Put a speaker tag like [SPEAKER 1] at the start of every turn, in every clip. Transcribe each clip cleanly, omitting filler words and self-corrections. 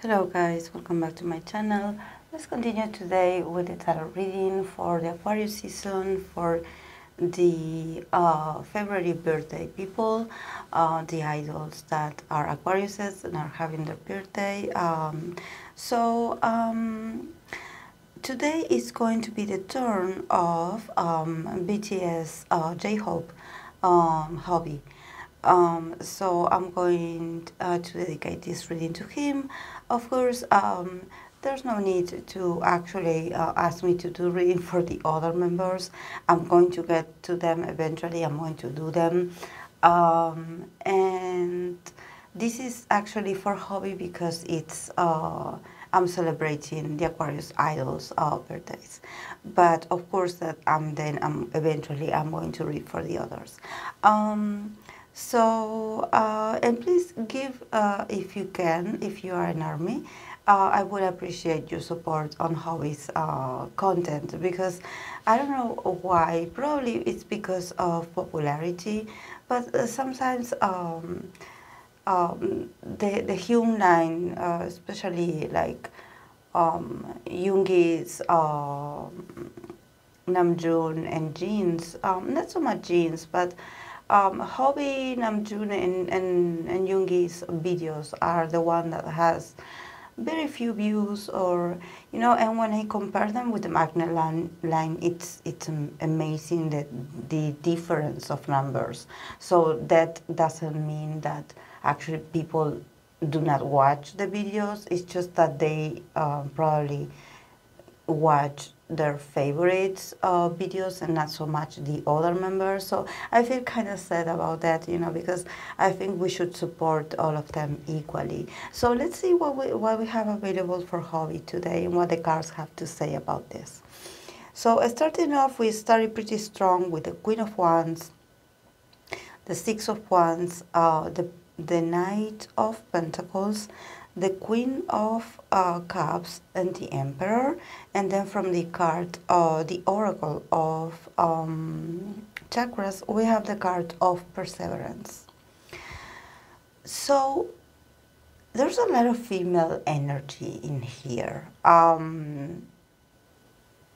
[SPEAKER 1] Hello guys, welcome back to my channel. Let's continue today with the tarot reading for the Aquarius season for the February birthday people, the idols that are Aquariuses and are having their birthday. Today is going to be the turn of BTS J-Hope hobby. So I'm going to dedicate this reading to him. Of course, there's no need to actually ask me to do reading for the other members. I'm going to get to them eventually. I'm going to do them. And this is actually for hobby because it's I'm celebrating the Aquarius idols birthdays. But of course that I'm eventually I'm going to read for the others. And please give, if you can, if you are an army, I would appreciate your support on hobbies content, because I don't know why, probably it's because of popularity, but sometimes the hymn line, especially like Yoongi's, Namjoon and Jeans, not so much Jeans, but Hobby, Namjoon, and Yoongi's videos are the one that has very few views, or and when I compare them with the Magnet line, it's amazing that the difference of numbers. So that doesn't mean that actually people do not watch the videos. It's just that they probably watch their favorites videos and not so much the other members. So I feel kind of sad about that, because I think we should support all of them equally. So let's see what we have available for hobby today and what the cards have to say about this. So starting off, we started pretty strong with the Queen of Wands, the Six of Wands, the Knight of Pentacles, the Queen of Cups, and the Emperor. And then from the card, the Oracle of Chakras, we have the card of Perseverance. So there's a lot of female energy in here. I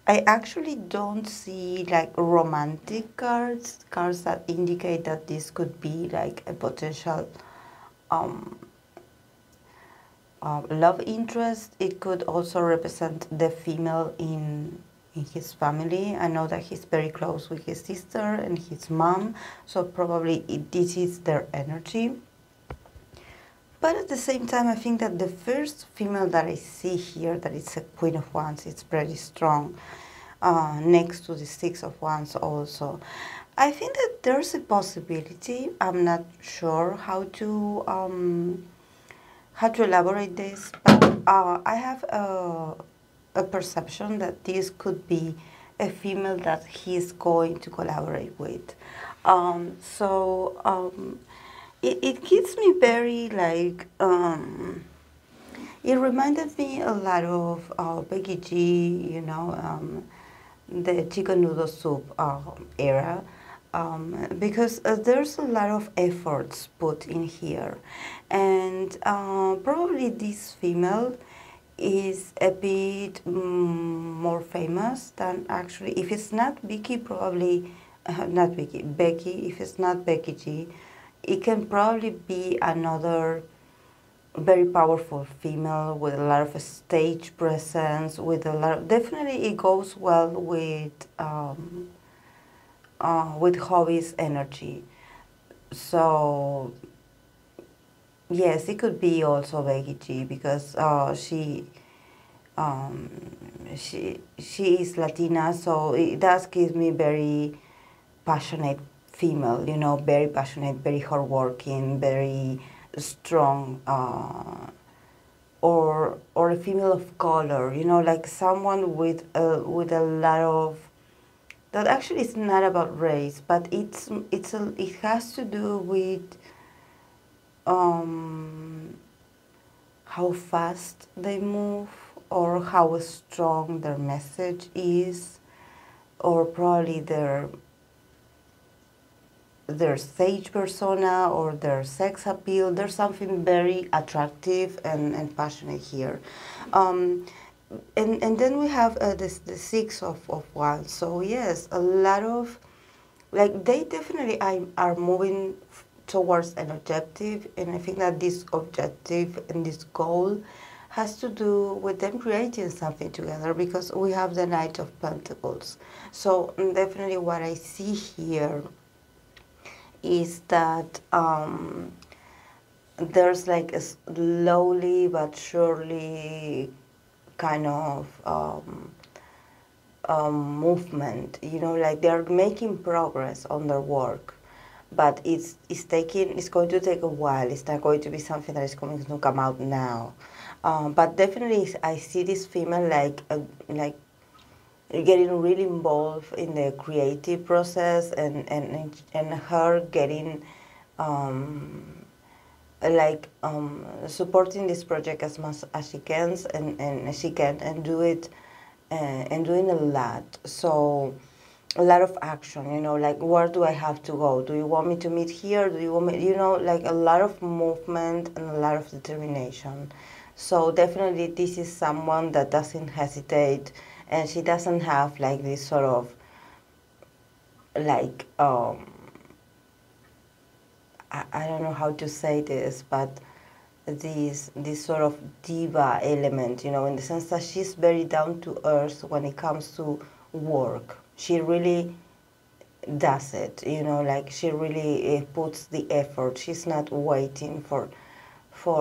[SPEAKER 1] actually don't see like romantic cards that indicate that this could be like a potential love interest. It could also represent the female in his family. I know that he's very close with his sister and his mom, so probably this is their energy. But at the same time, I think that the first female that I see here, that is a Queen of Wands, it's pretty strong, next to the Six of Wands also. I think that there's a possibility, I'm not sure how to elaborate this, but I have a perception that this could be a female that he's going to collaborate with. It gives me very like, it reminded me a lot of Becky G, the chicken noodle soup era. Because there's a lot of efforts put in here, and probably this female is a bit more famous than actually, if it's not Vicky, probably not Vicky, Becky. If it's not Becky G, it can probably be another very powerful female with a lot of stage presence, with a lot of, definitely it goes well with hobbies energy. So yes, it could be also Becky G, because she is Latina, so it does give me very passionate female, very passionate, very hardworking, very strong, or a female of color, like someone with a lot of, that actually is not about race, but it has to do with how fast they move, or how strong their message is, or probably their their stage persona or their sex appeal. There's something very attractive and passionate here. Um, and then we have the Six of Wands. So yes, a lot of, like, they definitely are moving towards an objective, and I think that this objective and this goal has to do with them creating something together, because we have the Knight of Pentacles. So definitely what I see here is that there's like a slowly but surely kind of movement, you know, like they're making progress on their work, but it's going to take a while. It's not going to be something that is going to come out now. But definitely I see this female like getting really involved in the creative process, and her getting supporting this project as much as she can, and she can, and do it, and doing a lot. So a lot of action, you know, like, where do I have to go? Do you want me to meet here? Do you want me, you know, like a lot of movement and a lot of determination. So definitely this is someone that doesn't hesitate, and she doesn't have like this sort of like I don't know how to say this, but this sort of diva element, you know, in the sense that she's very down to earth when it comes to work. She really does it, you know, like she really puts the effort. She's not waiting for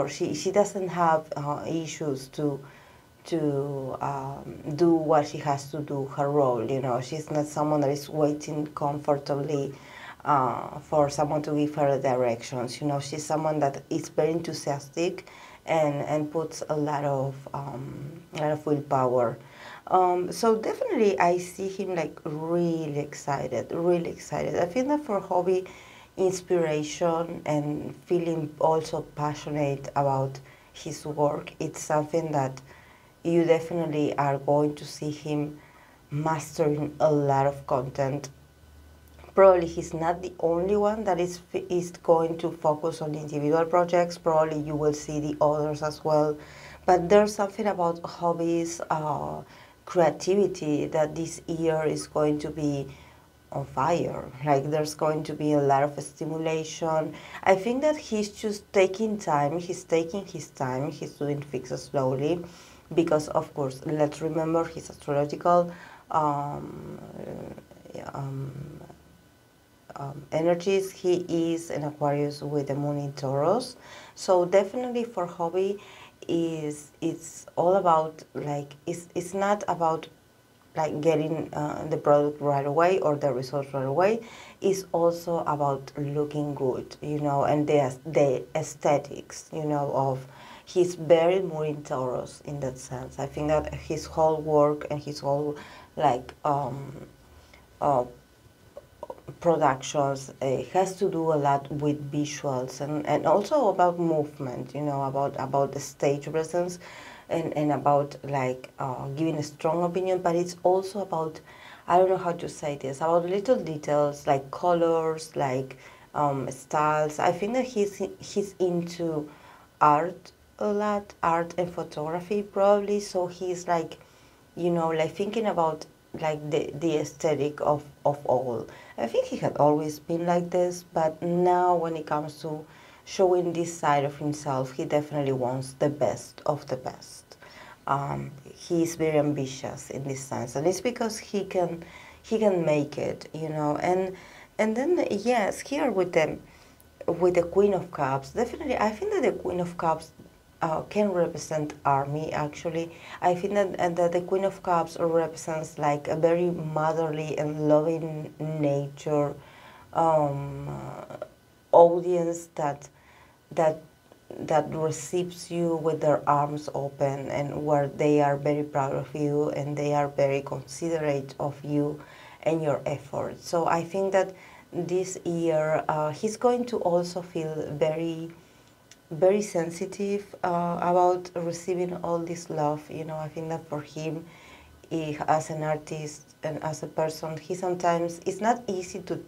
[SPEAKER 1] she doesn't have issues to do what she has to do, her role, you know. She's not someone that is waiting comfortably for someone to give her directions. You know, she's someone that is very enthusiastic and puts a lot of willpower. So definitely I see him like really excited, really excited. I feel that for hobby inspiration and feeling also passionate about his work, it's something that you definitely are going to see him mastering a lot of content. Probably he's not the only one that is going to focus on individual projects. Probably you will see the others as well. But there's something about hobbies, creativity, that this year is going to be on fire. Like, there's going to be a lot of stimulation. I think that he's just taking time. He's taking his time. He's doing things slowly, because of course, let's remember his astrological um, um, energies. He is an Aquarius with the moon in Taurus. So definitely for hobby, it's all about like, it's not about like getting the product right away or the results right away. It's also about looking good, you know, and the aesthetics, you know, of, he's very moon in Taurus in that sense. I think that his whole work and his whole like uh, productions has to do a lot with visuals, and also about movement, you know, about the stage presence, and about like giving a strong opinion, but it's also about, I don't know how to say this, about little details like colors, like styles. I think that he's into art a lot, art and photography probably, so he's like, you know, like thinking about like the aesthetic of all. I think he had always been like this, but now when it comes to showing this side of himself, he definitely wants the best of the best. He's very ambitious in this sense, and it's because he can make it, you know. And then yes, here with the Queen of Cups, definitely I think that the Queen of Cups can represent army. Actually, I think that the Queen of Cups represents like a very motherly and loving nature audience that that receives you with their arms open, and where they are very proud of you and they are very considerate of you and your efforts. So I think that this year he's going to also feel very sensitive about receiving all this love. You know, I think that for him, as an artist and as a person, he sometimes, it's not easy to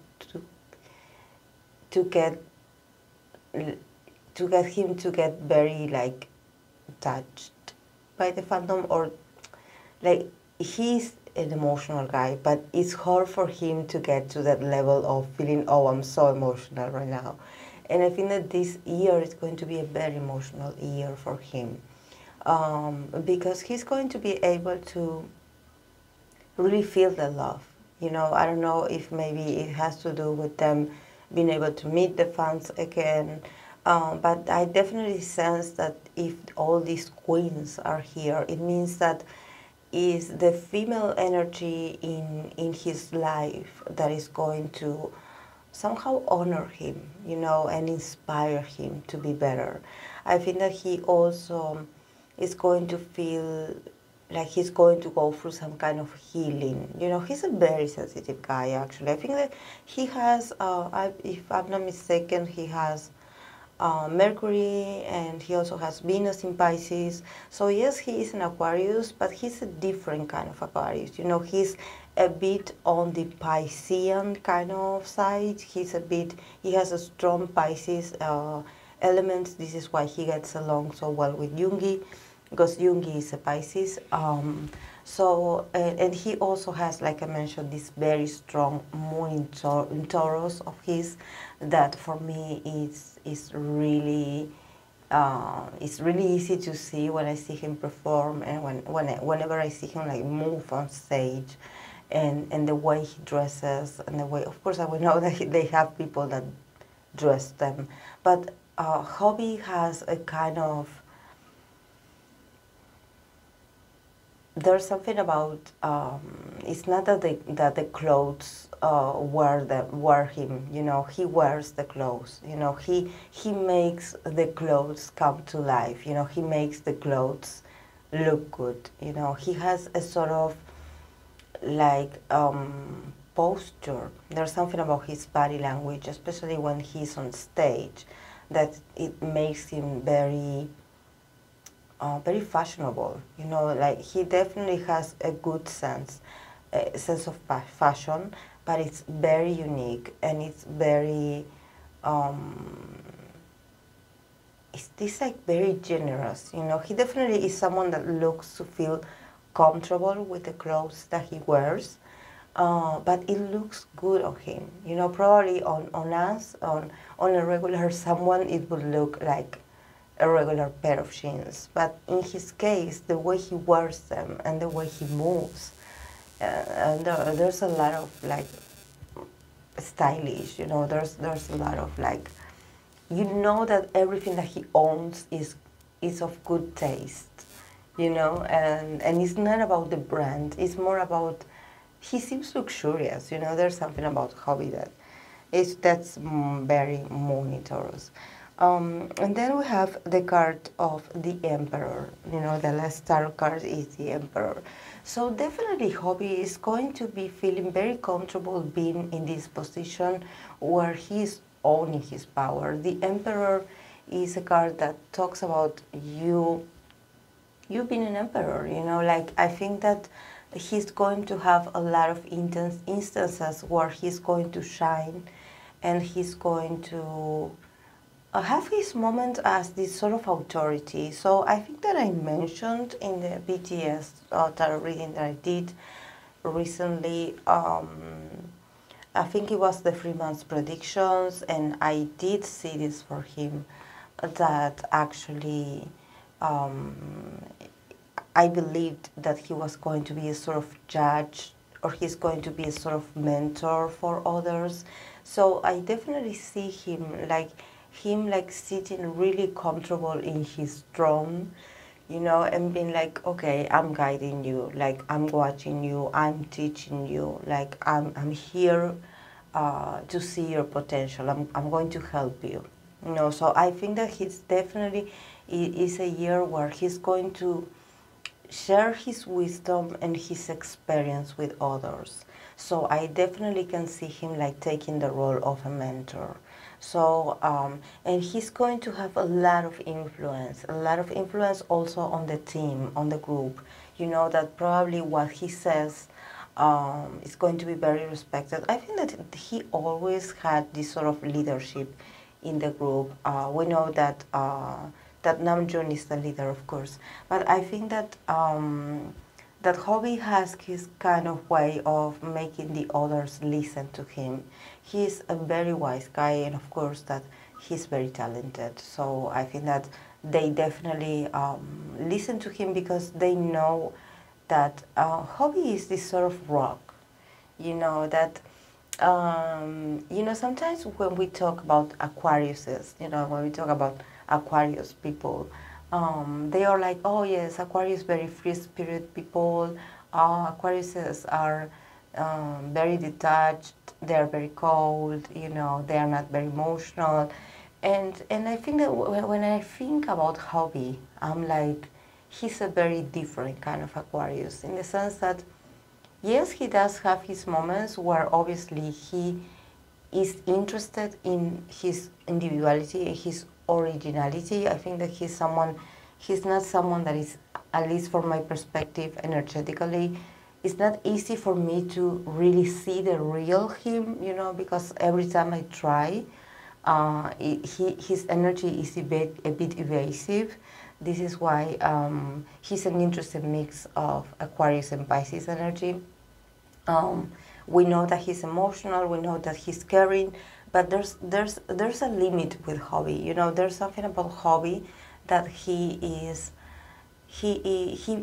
[SPEAKER 2] to get him to get very like touched by the fandom, or like he's an emotional guy, but it's hard for him to get to that level of feeling, oh, I'm so emotional right now. And I think that this year is going to be a very emotional year for him, because he's going to be able to really feel the love. You know, I don't know if maybe it has to do with them being able to meet the fans again, but I definitely sense that if all these queens are here, it means that is the female energy in his life that is going to somehow honor him, you know, and inspire him to be better. I think that he also is going to feel like he's going to go through some kind of healing. You know, he's a very sensitive guy, actually. I think that he has, if I'm not mistaken, he has Mercury, and he also has Venus in Pisces. So yes, he is an Aquarius, but he's a different kind of Aquarius. You know, he's a bit on the Piscean kind of side. He has a strong Pisces element. This is why he gets along so well with Jungi, because Jungi is a Pisces. And he also has, like I mentioned, this very strong moon in Taurus of his, that for me is really it's really easy to see when I see him perform, and whenever I see him like move on stage, and the way he dresses, and the way, of course, I will know that they have people that dress them, but Hobby has a kind of, there's something about it's not that the clothes wear him, you know. He wears the clothes, you know. He makes the clothes come to life, you know. He makes the clothes look good, you know. He has a sort of like posture. There's something about his body language, especially when he's on stage, that it makes him very very fashionable, you know. Like, he definitely has a good sense of fashion, but it's very unique, and it's very it's this like very generous, you know. He definitely is someone that looks to feel comfortable with the clothes that he wears, but it looks good on him, you know. Probably on us, on a regular someone, it would look like a regular pair of jeans, but in his case, the way he wears them and the way he moves, and there's a lot of like stylish, you know. There's a lot of like, you know, that everything that he owns is of good taste, you know, and it's not about the brand. It's more about, he seems luxurious, you know. There's something about Hobby that's very Moon Taurus. And then we have the card of the Emperor. You know, the last tarot card is the Emperor. So definitely Hobby is going to be feeling very comfortable being in this position where he's owning his power. The Emperor is a card that talks about you being an emperor, you know. Like, I think that he's going to have a lot of instances where he's going to shine, and he's going to have his moment as this sort of authority. So I think that I mentioned in the BTS tarot reading that I did recently, I think it was the 3 months predictions, and I did see this for him, that actually I believed that he was going to be a sort of judge, or he's going to be a sort of mentor for others. So I definitely see him like sitting really comfortable in his throne, you know, and being like, okay, I'm guiding you, like, I'm watching you, I'm teaching you, like, I'm here to see your potential. I'm going to help you, you know. So I think that he's definitely, it is a year where he's going to share his wisdom and his experience with others. So I definitely can see him like taking the role of a mentor. So, and he's going to have a lot of influence also on the team, on the group. You know, that probably what he says is going to be very respected. I think that he always had this sort of leadership in the group. We know that that Namjoon is the leader, of course, but I think that that Hobby has his kind of way of making the others listen to him. He's a very wise guy, and of course that he's very talented. So I think that they definitely listen to him because they know that Hobby is this sort of rock, you know, that you know, sometimes when we talk about Aquariuses, you know, when we talk about Aquarius people, they are like, oh yes, Aquarius very free spirit people. Aquariuses are very detached. They are very cold. You know, they are not very emotional. And I think that when I think about Hobby, I'm like, he's a very different kind of Aquarius in the sense that yes, he does have his moments where obviously he is interested in his individuality, his originality. I think that he's not someone that is, at least from my perspective, energetically, it's not easy for me to really see the real him, you know, because every time I try, his energy is a bit evasive. This is why he's an interesting mix of Aquarius and Pisces energy. We know that he's emotional. We know that he's caring, but there's a limit with Hobby. You know, there's something about Hobby that he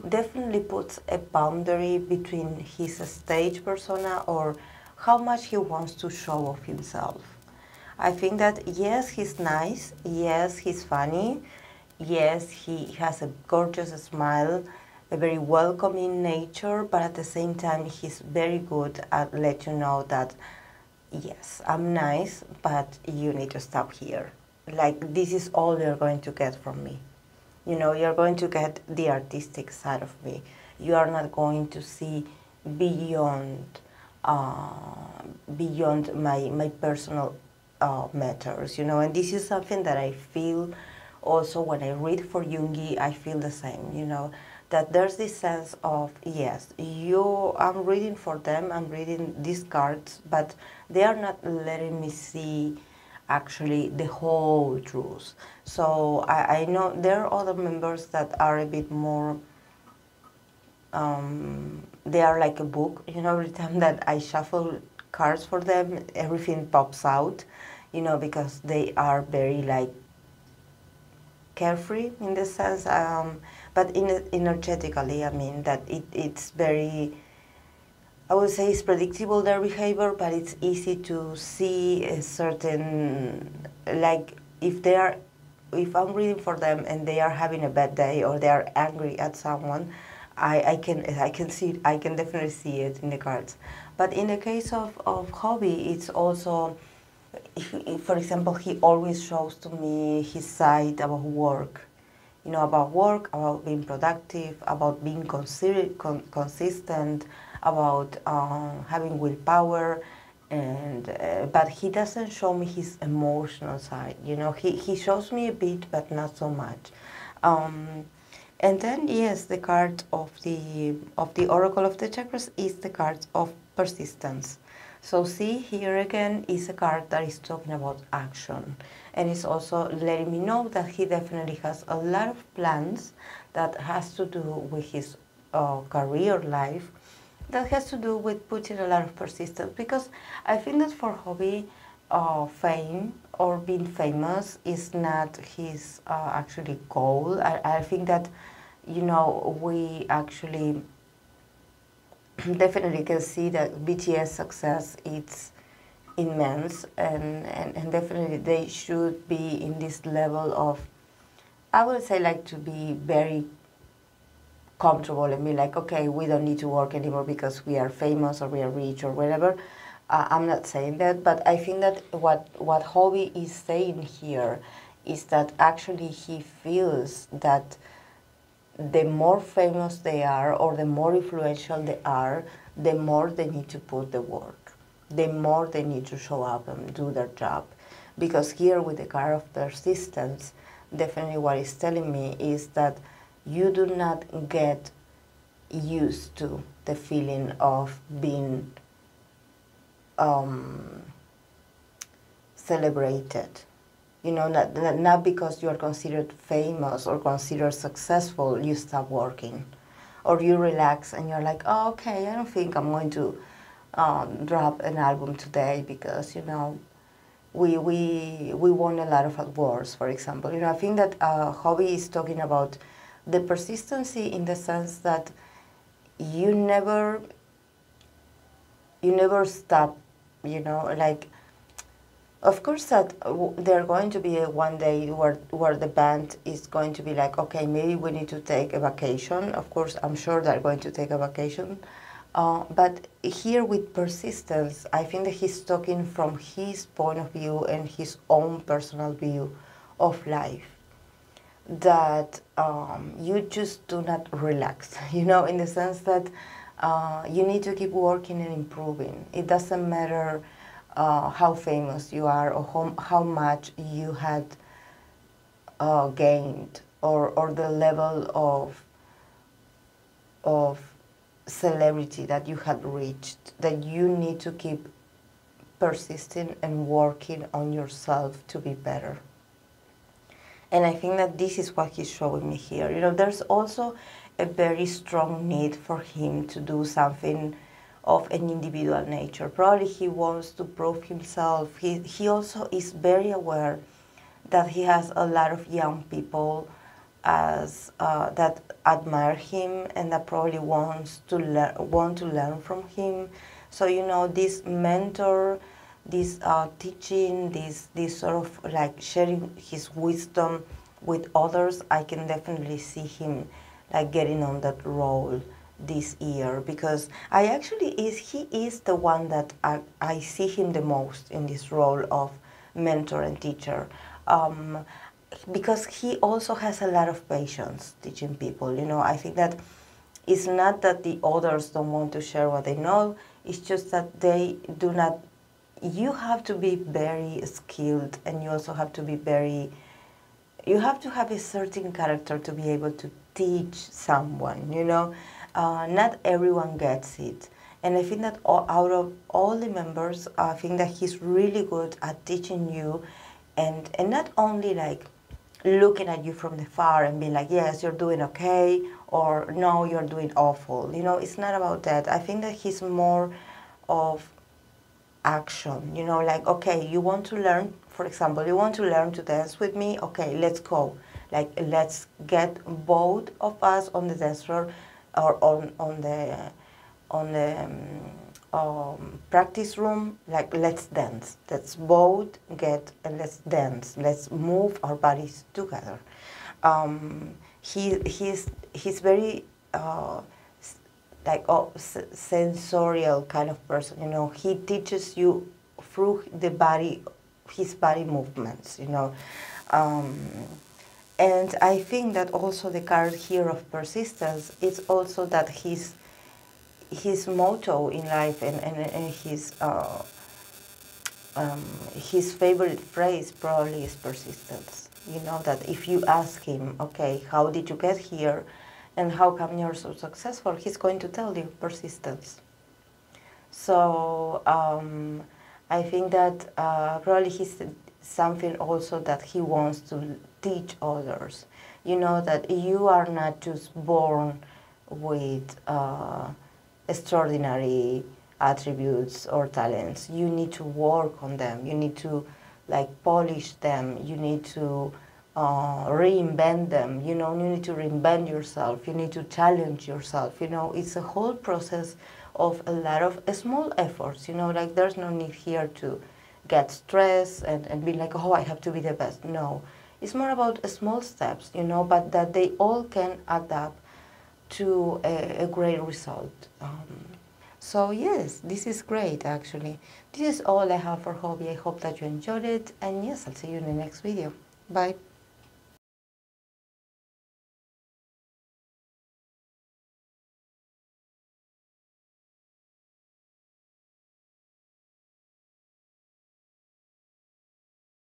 [SPEAKER 2] definitely puts a boundary between his stage persona or how much he wants to show of himself. I think that yes, he's nice. Yes, he's funny. Yes, he has a gorgeous smile, a very welcoming nature, but at the same time, he's very good at let you know that, yes, I'm nice, but you need to stop here. Like, this is all you're going to get from me. You know, you're going to get the artistic side of me. You are not going to see beyond, beyond my personal matters, you know, and this is something that I feel also when I read for Jungi, I feel the same, you know, that there's this sense of, yes, I'm reading for them, I'm reading these cards, but they are not letting me see actually the whole truth. So I know there are other members that are a bit more, they are like a book, you know, every time that I shuffle cards for them, everything pops out, you know, because they are very like carefree in the sense, but energetically, I mean, that it's very, I would say it's predictable their behavior, but it's easy to see a certain, like if I'm reading for them and they are having a bad day or they are angry at someone, I can see, I can definitely see it in the cards. But in the case of Hobby, it's also, if, for example, he always shows to me his side about work, you know, about work, about being productive, about being consistent, about having willpower, and but he doesn't show me his emotional side. You know, he shows me a bit, but not so much. And then yes, the card of the Oracle of the Chakras is the card of persistence. So see, here again is a card that is talking about action. And it's also letting me know that he definitely has a lot of plans that has to do with his career life, that has to do with putting a lot of persistence. Because I think that for Hobby, fame or being famous is not his actually goal. I think that, you know, we actually definitely can see that BTS success is immense, and definitely they should be in this level of, I would say, like, to be very comfortable and be like, okay, we don't need to work anymore because we are famous or we are rich or whatever. I'm not saying that, but I think that what Hobby is saying here is that actually he feels that the more famous they are or the more influential they are, the more they need to put the work, the more they need to show up and do their job. Because here with the card of persistence, definitely what it's telling me is that you do not get used to the feeling of being celebrated. You know, not because you are considered famous or considered successful, you stop working. Or you relax and you're like, oh, okay, I don't think I'm going to drop an album today because, you know, we won a lot of awards, for example. You know, I think that Hobby is talking about the persistency in the sense that you never stop, you know, like, of course that there are going to be a one day where the band is going to be like, okay, maybe we need to take a vacation. Of course, I'm sure they're going to take a vacation. But here with persistence, I think that he's talking from his point of view and his own personal view of life. That you just do not relax, you know, in the sense that you need to keep working and improving. It doesn't matter how famous you are or how much you had gained or the level of celebrity that you had reached, that you need to keep persisting and working on yourself to be better. And I think that this is what he's showing me here. You know, there's also a very strong need for him to do something of an individual nature. Probably he wants to prove himself. He also is very aware that he has a lot of young people as that admire him and that probably want to learn from him. So, you know, this mentor, this teaching, this sort of like sharing his wisdom with others, I can definitely see him like getting on that role this year, because he is the one that I see him the most in this role of mentor and teacher. Because he also has a lot of patience teaching people. You know, I think that it's not that the others don't want to share what they know, it's just that they do not. You have to be very skilled, and you also have to be you have to have a certain character to be able to teach someone, you know. Not everyone gets it. And I think that out of all the members, I think that he's really good at teaching you and not only like looking at you from the far and being like, yes, you're doing okay, or no, you're doing awful. You know, it's not about that. I think that he's more of action, you know, like, okay, you want to learn, for example, you want to learn to dance with me, okay, let's go. Like, let's get both of us on the dance floor or on the practice room, like, let's dance. Let's both get and let's dance. Let's move our bodies together. He's very sensorial kind of person, you know. He teaches you through the body, his body movements, you know. And I think that also the card here of persistence is also that his motto in life and his favorite phrase probably is persistence. You know, that if you ask him, okay, how did you get here and how come you're so successful, he's going to tell you persistence. So I think that probably he's something also that he wants to teach others. You know, that you are not just born with extraordinary attributes or talents. You need to work on them. You need to like polish them. You need to reinvent them. You know, you need to reinvent yourself. You need to challenge yourself. You know, it's a whole process of a lot of small efforts. You know, like there's no need here to get stressed and be like, oh, I have to be the best. No, it's more about small steps, you know, but that they all can add up to a great result. So yes, this is great actually. This is all I have for Hobby. I hope that you enjoyed it, and yes, I'll see you in the next video. Bye.